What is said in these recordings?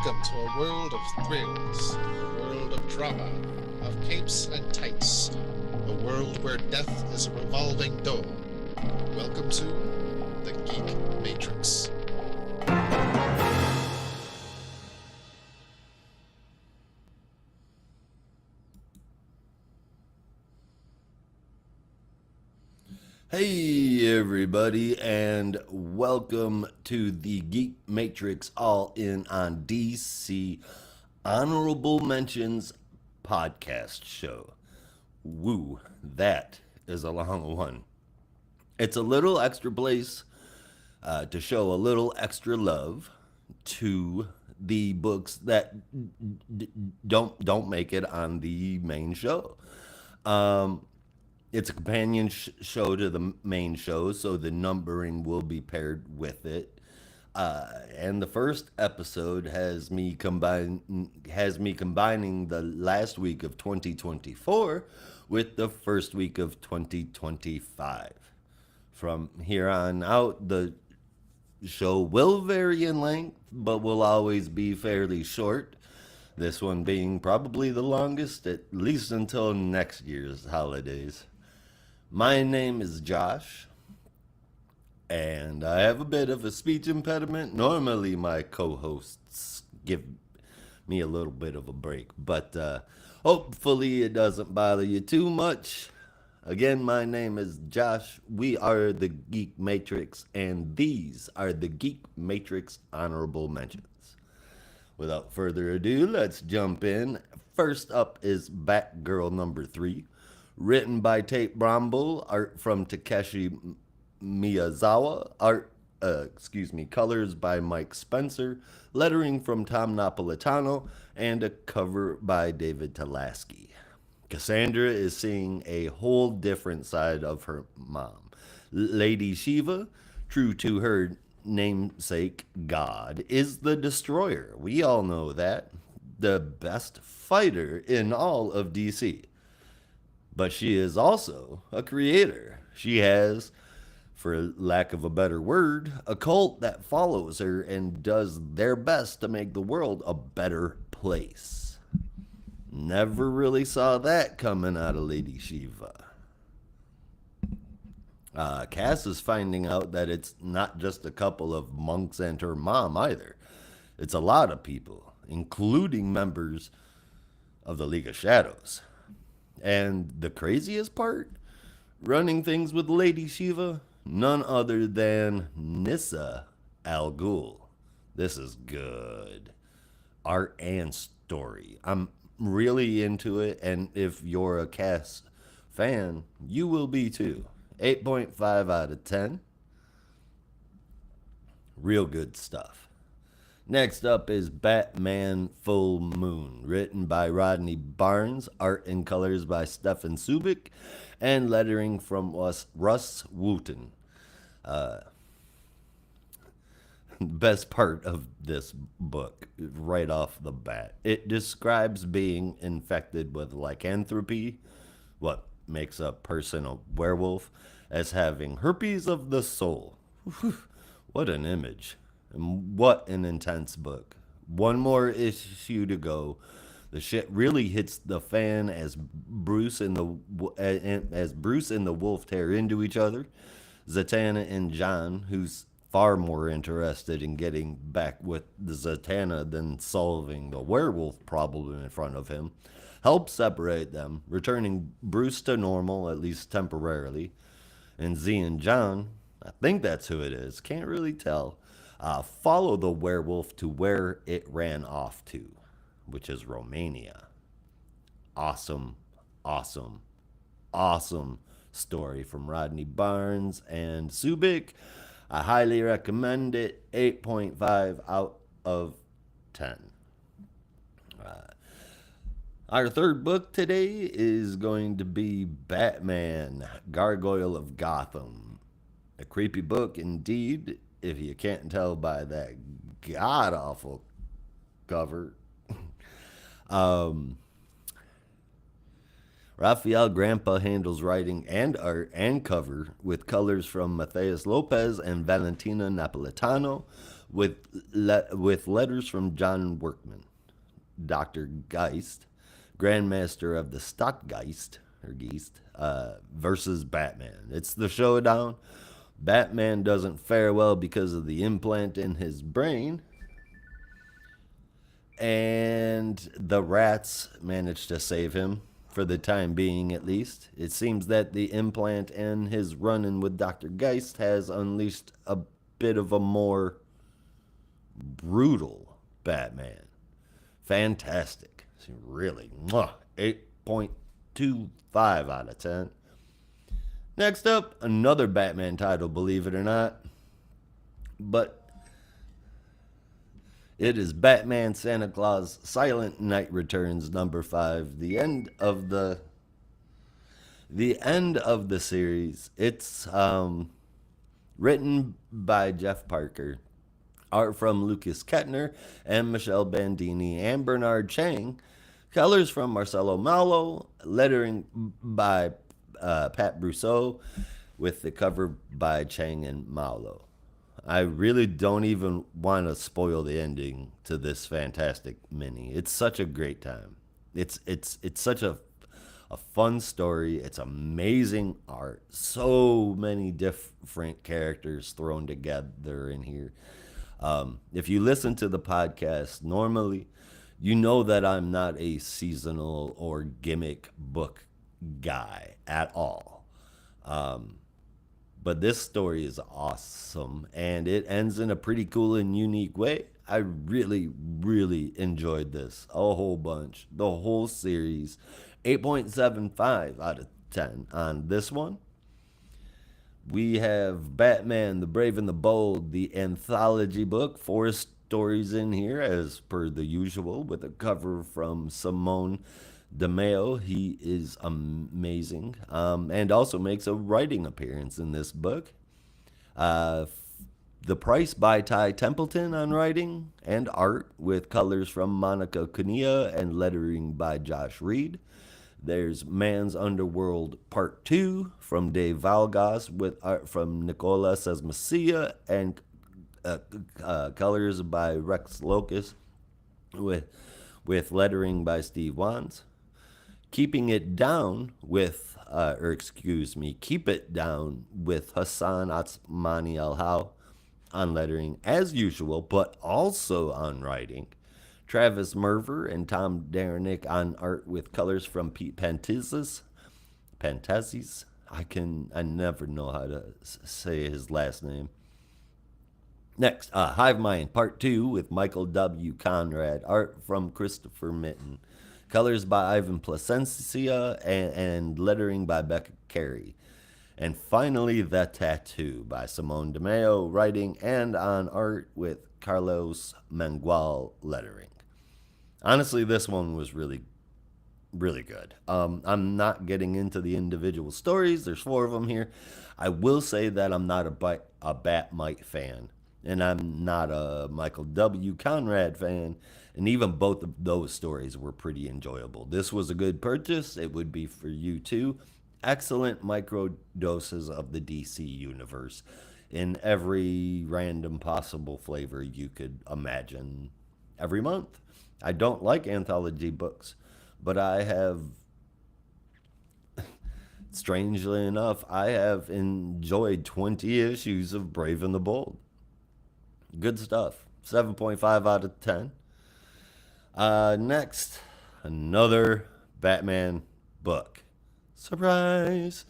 Welcome to a world of thrills, a world of drama, of capes and tights, a world where death is a revolving door. Welcome to the Geek Matrix. Hey everybody, and welcome to the Geek Matrix All In on DC Honorable Mentions podcast show. Woo, that is a long one. It's a little extra place to show a little extra love to the books that don't make it on the main show. It's a companion show to the main show, so the numbering will be paired with it. And the first episode has me combining the last week of 2024 with the first week of 2025. From here on out, the show will vary in length, but will always be fairly short. This one being probably the longest, at least until next year's holidays. My name is Josh, and I have a bit of a speech impediment. Normally, my co-hosts give me a little bit of a break, but hopefully it doesn't bother you too much. Again, my name is Josh. We are the Geek Matrix, and these are the Geek Matrix Honorable Mentions. Without further ado, let's jump in. First up is Batgirl number 3. Written by Tate Bromble, art from Takeshi Miyazawa, colors by Mike Spencer, lettering from Tom Napolitano, and a cover by David Talaski. Cassandra is seeing a whole different side of her mom. Lady Shiva, true to her namesake God, is the destroyer. We all know that. The best fighter in all of DC. But she is also a creator. She has, for lack of a better word, a cult that follows her and does their best to make the world a better place. Never really saw that coming out of Lady Shiva. Cass is finding out that it's not just a couple of monks and her mom either. It's a lot of people, including members of the League of Shadows. And the craziest part? Running things with Lady Shiva? None other than Nyssa Al Ghul. This is good. Art and story. I'm really into it, and if you're a Cass fan, you will be too. 8.5 out of 10. Real good stuff. Next up is Batman Full Moon, written by Rodney Barnes, art and colors by Stefan Subic, and lettering from Russ Wooten. Best part of this book, right off the bat, it describes being infected with lycanthropy, what makes a person a werewolf, as having herpes of the soul. What an image. And what an intense book. One more issue to go. The shit really hits the fan as Bruce and the Wolf tear into each other. Zatanna and John, who's far more interested in getting back with Zatanna than solving the werewolf problem in front of him, help separate them, returning Bruce to normal, at least temporarily. And Z and John, I think that's who it is, can't really tell, follow the werewolf to where it ran off to, which is Romania. Awesome, awesome, awesome story from Rodney Barnes and Subic. I highly recommend it. 8.5 out of 10. Our third book today is going to be Batman, Gargoyle of Gotham. A creepy book indeed, if you can't tell by that god-awful cover. Rafael Grandpa handles writing and art and cover with colors from Matheus Lopez and Valentina Napolitano, with with letters from John Workman, Dr. Geist, Grandmaster of the Stockgeist, or Geist, versus Batman. It's the showdown. Batman doesn't fare well because of the implant in his brain, and the rats manage to save him for the time being, at least. It seems that the implant and his run in with Dr. Geist has unleashed a bit of a more brutal Batman. Fantastic. Really. 8.25 out of 10. Next up, another Batman title, believe it or not. But it is Batman Santa Claus Silent Night Returns number 5, the end of the series. It's written by Jeff Parker, art from Lucas Kettner and Michelle Bandini and Bernard Chang, colors from Marcelo Malo, lettering by Pat Brousseau, with the cover by Chang and Malo. I really don't even want to spoil the ending to this fantastic mini. It's such a great time. It's such a fun story. It's amazing art. So many different characters thrown together in here. If you listen to the podcast normally, you know that I'm not a seasonal or gimmick book guy at all. But this story is awesome, and it ends in a pretty cool and unique way. I really, really enjoyed this a whole bunch. The whole series. 8.75 out of 10 on this one. We have Batman, the Brave and the Bold, the anthology book. 4 stories in here, as per the usual, with a cover from Simone DeMeo. He is amazing, and also makes a writing appearance in this book. Uh, the Price by Ty Templeton on writing and art, with colors from Monica Cunha and lettering by Josh Reed. There's Man's Underworld Part 2 from Dave Valgas, with art from Nicola Sesmacia and colors by Rex Locus, with lettering by Steve Wands. Keeping It Down with, Keep It Down with Hassan Atsmani Al How on lettering as usual, but also on writing. Travis Merver and Tom Derenick on art, with colors from Pete Pantazis. I never know how to say his last name. Next, Hive Mind Part 2 with Michael W. Conrad, art from Christopher Mitten. Colors by Ivan Placencia and lettering by Becca Carey. And finally, The Tattoo by Simone DeMeo, writing and on art, with Carlos Mangual lettering. Honestly, this one was really, really good. I'm not getting into the individual stories. There's 4 of them here. I will say that I'm not a Bat-Mite fan, and I'm not a Michael W. Conrad fan, and even both of those stories were pretty enjoyable. This was a good purchase. It would be for you too. Excellent micro doses of the DC universe in every random possible flavor you could imagine every month. I don't like anthology books, but strangely enough, I have enjoyed 20 issues of Brave and the Bold. Good stuff. 7.5 out of 10. Next, another Batman book. Surprise!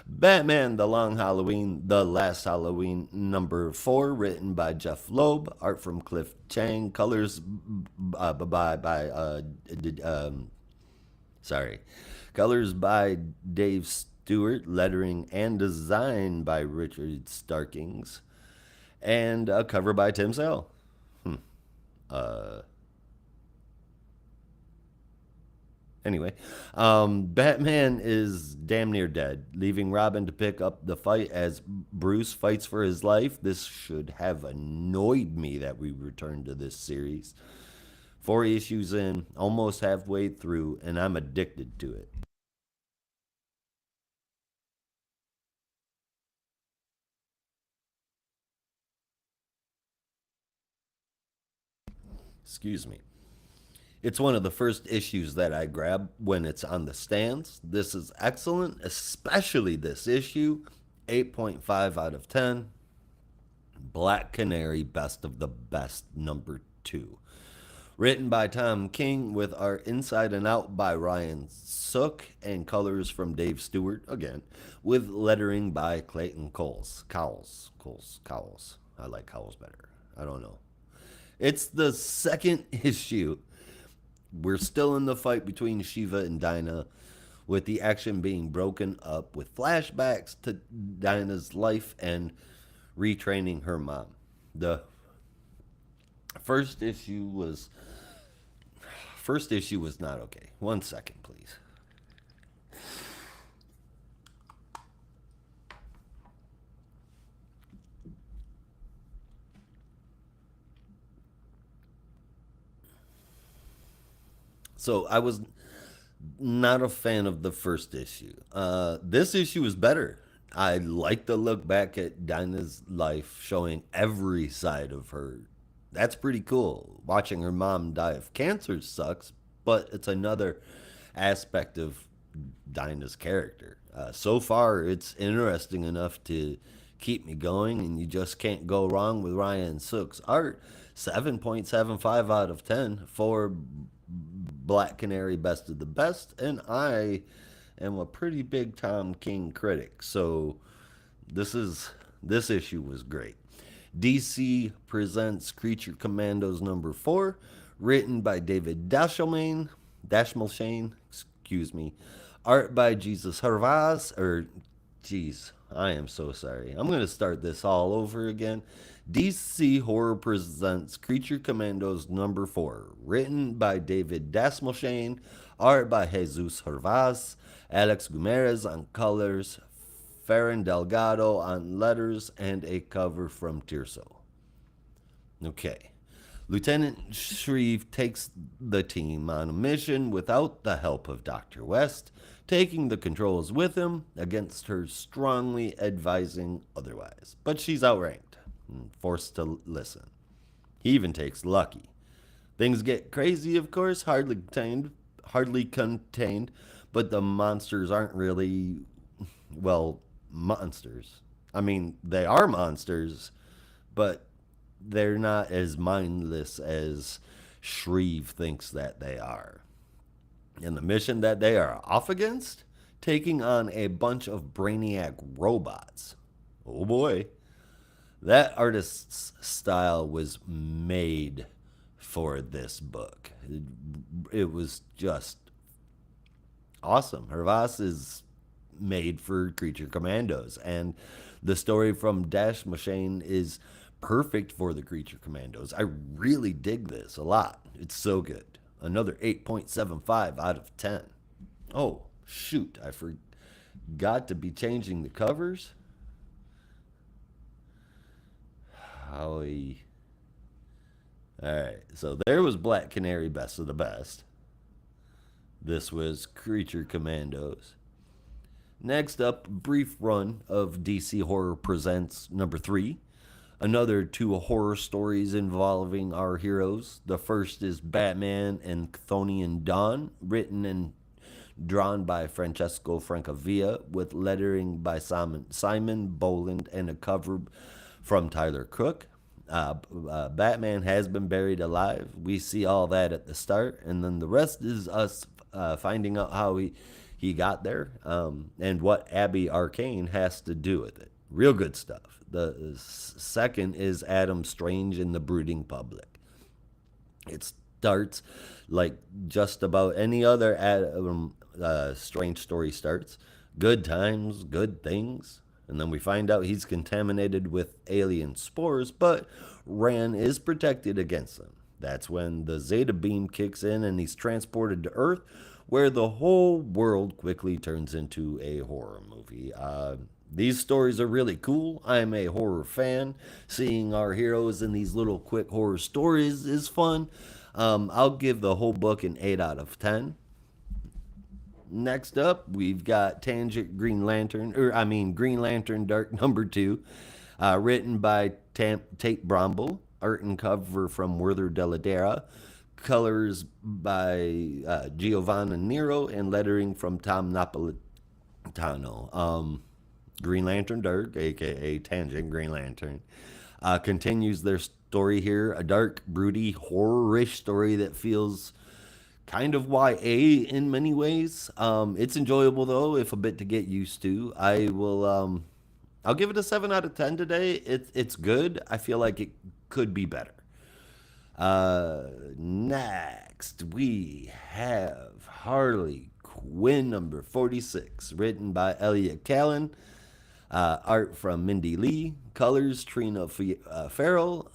Batman The Long Halloween, The Last Halloween, number 4, written by Jeff Loeb, art from Cliff Chang, colors colors by Dave Stewart, lettering and design by Richard Starkings, and a cover by Tim Sale. Anyway, Batman is damn near dead, leaving Robin to pick up the fight as Bruce fights for his life. This should have annoyed me that we returned to this series. 4 issues in, almost halfway through, and I'm addicted to it. Excuse me. It's one of the first issues that I grab when it's on the stands. This is excellent, especially this issue. 8.5 out of 10. Black Canary, Best of the Best, number 2. Written by Tom King with art inside and out by Ryan Sook and colors from Dave Stewart, again, with lettering by Clayton Cowles. I like Cowles better. I don't know. It's the second issue. We're still in the fight between Shiva and Dinah, with the action being broken up with flashbacks to Dinah's life and retraining her mom. The first issue was not okay. 1 second, please. So I was not a fan of the first issue. This issue is better. I like to look back at Dinah's life, showing every side of her. That's pretty cool. Watching her mom die of cancer sucks, but it's another aspect of Dinah's character. So far, it's interesting enough to keep me going, and you just can't go wrong with Ryan Sook's art. 7.75 out of 10 for Black Canary, Best of the Best, and I am a pretty big Tom King critic, so this issue was great. DC presents Creature Commandos number 4, written by David Dashmalshane, excuse me, art by Jesus Hervaz, geez, I am so sorry. I'm going to start this all over again. DC Horror presents Creature Commandos number 4, written by David Dastmalshane, art by Jesus Hervaz, Alex Gumerez on colors, Ferran Delgado on letters, and a cover from Tirso. Okay. Lieutenant Shreve takes the team on a mission without the help of Dr. West, taking the controls with him against her strongly advising otherwise. But she's outranked and forced to listen. He even takes Lucky. Things get crazy, of course, hardly contained, but the monsters aren't really, well, monsters. I mean, they are monsters, but they're not as mindless as Shreve thinks that they are. And the mission that they are off against, taking on a bunch of brainiac robots. Oh boy. That artist's style was made for this book. It was just awesome. Hervas is made for Creature Commandos, and the story from Dash Machine is perfect for the Creature Commandos. I really dig this a lot. It's so good. Another 8.75 out of 10. Oh, shoot. I forgot to be changing the covers. Howie. Alright, so there was Black Canary, Best of the Best. This was Creature Commandos. Next up, brief run of DC Horror Presents number 3. Another 2 horror stories involving our heroes. The first is Batman and Chthonian Dawn, written and drawn by Francesco Francavilla, with lettering by Simon Boland and a cover from Tyler Crook. Batman has been buried alive. We see all that at the start, and then the rest is us finding out how he got there, and what Abby Arcane has to do with it. Real good stuff. The second is Adam Strange in the Brooding Public. It starts like just about any other Adam Strange story starts. Good times, good things. And then we find out he's contaminated with alien spores, but Ran is protected against them. That's when the Zeta beam kicks in and he's transported to Earth, where the whole world quickly turns into a horror movie. These stories are really cool. I'm a horror fan. Seeing our heroes in these little quick horror stories is fun. I'll give the whole book an 8 out of 10. Next up, we've got Green Lantern Dark number 2, written by Tate Bromble, art and cover from Werther Deladera, colors by Giovanna Nero, and lettering from Tom Napolitano. Green Lantern Dirk, aka Tangent Green Lantern, continues their story here. A dark, broody, horror-ish story that feels kind of YA in many ways. It's enjoyable though, if a bit to get used to. I'll give it a 7 out of 10 today. It's good. I feel like it could be better. Next, we have Harley Quinn number 46, written by Elliot Callan. Art from Mindy Lee. Colors Triona Farrell,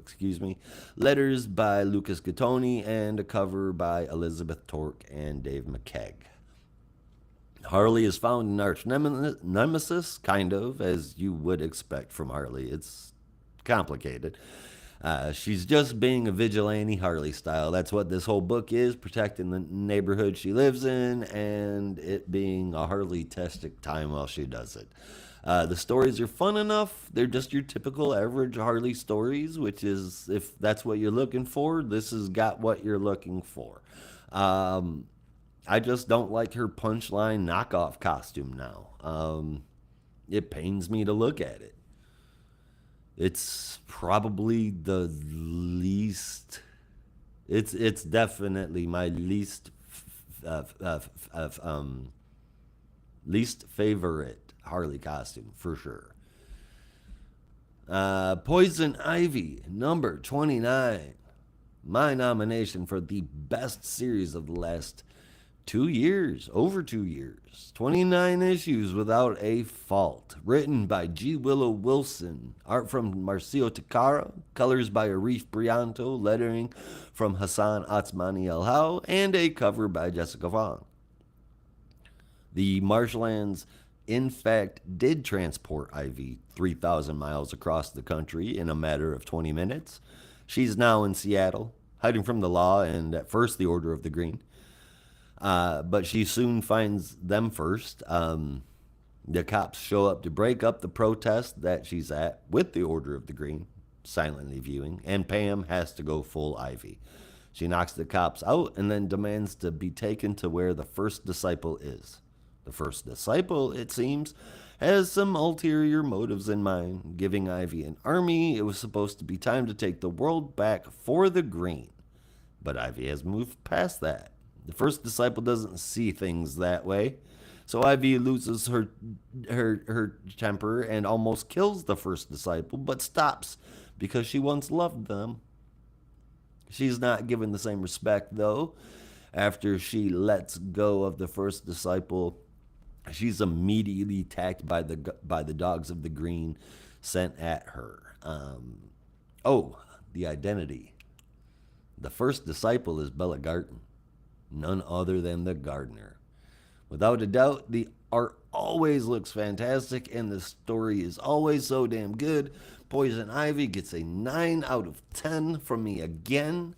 excuse me. Letters by Lucas Gattoni, and a cover by Elizabeth Torque and Dave McKeag. Harley is found in arch nemesis, kind of, as you would expect from Harley. It's complicated. She's just being a vigilante Harley style. That's what this whole book is, protecting the neighborhood she lives in, and it being a Harley-tastic time while she does it. The stories are fun enough. They're just your typical average Harley stories, which is, if that's what you're looking for, this has got what you're looking for. I just don't like her punchline knockoff costume now. It pains me to look at it. It's probably the least. It's definitely my least favorite Harley costume for sure. Poison Ivy number 29, my nomination for the best series of the last 2 years, over 2 years, 29 issues without a fault. Written by G. Willow Wilson, art from Marcio Takara, colors by Arif Brianto, lettering from Hassan Atzmani El Hau, and a cover by Jessica Vaughn. The marshlands, in fact, did transport Ivy 3,000 miles across the country in a matter of 20 minutes. She's now in Seattle, hiding from the law and at first the Order of the Green. But she soon finds them first. The cops show up to break up the protest that she's at with the Order of the Green, silently viewing, and Pam has to go full Ivy. She knocks the cops out and then demands to be taken to where the first disciple is. The first disciple, it seems, has some ulterior motives in mind. Giving Ivy an army, it was supposed to be time to take the world back for the Green. But Ivy has moved past that. The first disciple doesn't see things that way. So Ivy loses her temper and almost kills the first disciple, but stops because she once loved them. She's not given the same respect, though. After she lets go of the first disciple, she's immediately attacked by the dogs of the Green sent at her. The identity. The first disciple is Bella Garten, none other than the gardener. Without a doubt, the art always looks fantastic and the story is always so damn good. Poison Ivy gets a 9 out of 10 from me again.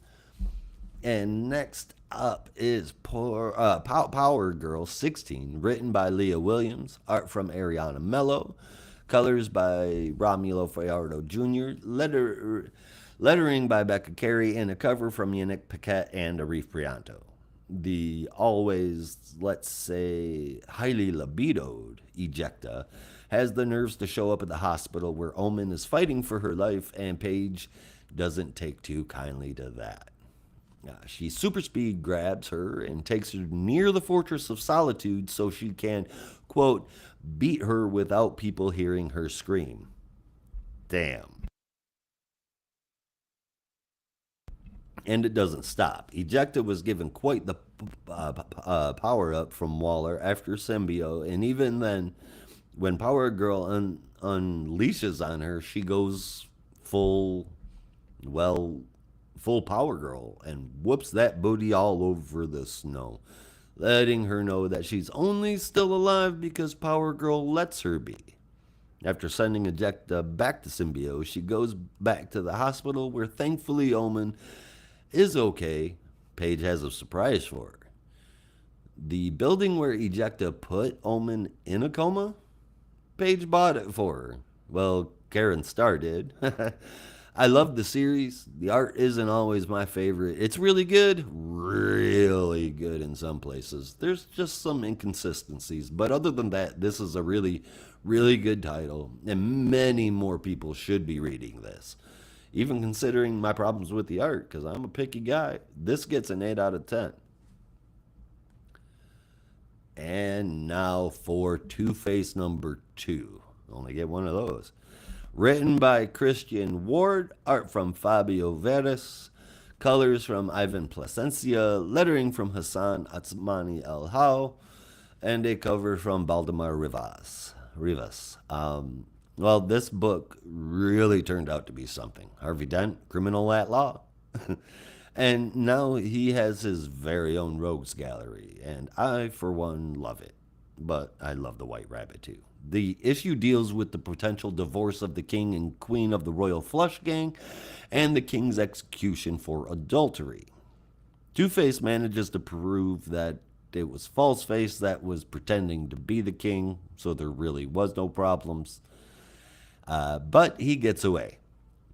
And next up is Power Girl 16, written by Leah Williams, art from Ariana Mello, colors by Romulo Fajardo Jr., lettering by Becca Carey, and a cover from Yannick Paquette and Arif Prianto. The always, let's say, highly libidoed Ejecta has the nerves to show up at the hospital where Omen is fighting for her life, and Paige doesn't take too kindly to that. She super speed grabs her and takes her near the Fortress of Solitude so she can, quote, beat her without people hearing her scream. Damn. And it doesn't stop. Ejecta was given quite the power-up from Waller after Symbio, and even then, when Power Girl unleashes on her, she goes full Power Girl and whoops that booty all over the snow, letting her know that she's only still alive because Power Girl lets her be. After sending Ejecta back to Symbio, she goes back to the hospital where thankfully Omen is okay. Paige has a surprise for her. The building where Ejecta put Omen in a coma, Paige bought it for her. Well, Karen Starr did. I love the series. The art isn't always my favorite. It's really good in some places. There's just some inconsistencies, but other than that, this is a really good title, and many more people should be reading this. Even considering my problems with the art, because I'm a picky guy, this gets an 8 out of 10. And now for Two Face number 2. Only get one of those. Written by Christian Ward, art from Fabio Veras, colors from Ivan Plasencia, lettering from Hassan Atzmani El Hao, and a cover from Baldemar Rivas. Well, this book really turned out to be something. Harvey Dent, criminal at law. And now he has his very own rogues gallery, and I, for one, love it. But I love the White Rabbit too. The issue deals with the potential divorce of the king and queen of the Royal Flush Gang and the king's execution for adultery. Two-Face manages to prove that it was False-Face that was pretending to be the king, so there really was no problems. But he gets away.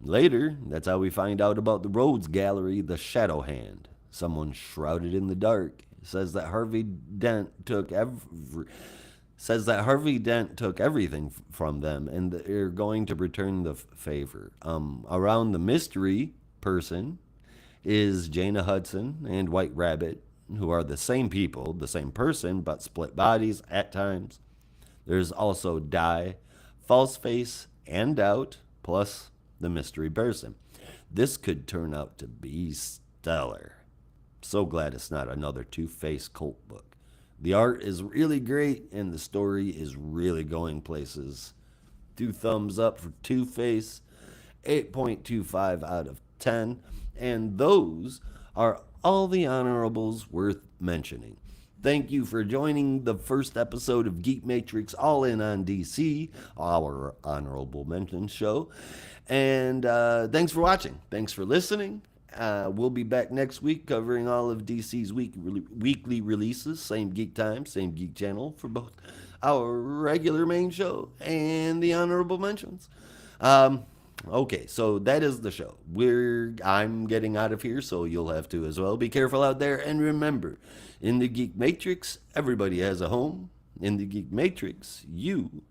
Later, that's how we find out about the Rhodes Gallery, the Shadow Hand. Someone shrouded in the dark says that Harvey Dent took everything from them, and they're going to return the favor. Around the mystery person is Jaina Hudson and White Rabbit, who are the same people, the same person, but split bodies at times. There's also Die, False-Face, and Doubt, plus the mystery person. This could turn out to be stellar. So glad it's not another Two-Face cult book. The art is really great, and the story is really going places. 2 thumbs up for Two-Face, 8.25 out of 10, and those are all the honorables worth mentioning. Thank you for joining the first episode of Geek Matrix All In on DC, our honorable mention show. And thanks for watching. Thanks for listening. We'll be back next week covering all of DC's weekly releases. Same geek time, same geek channel for both our regular main show and the honorable mentions. Okay, so that is the show. I'm getting out of here, so you'll have to as well. Be careful out there, and remember, in the Geek Matrix, everybody has a home. In the Geek Matrix, you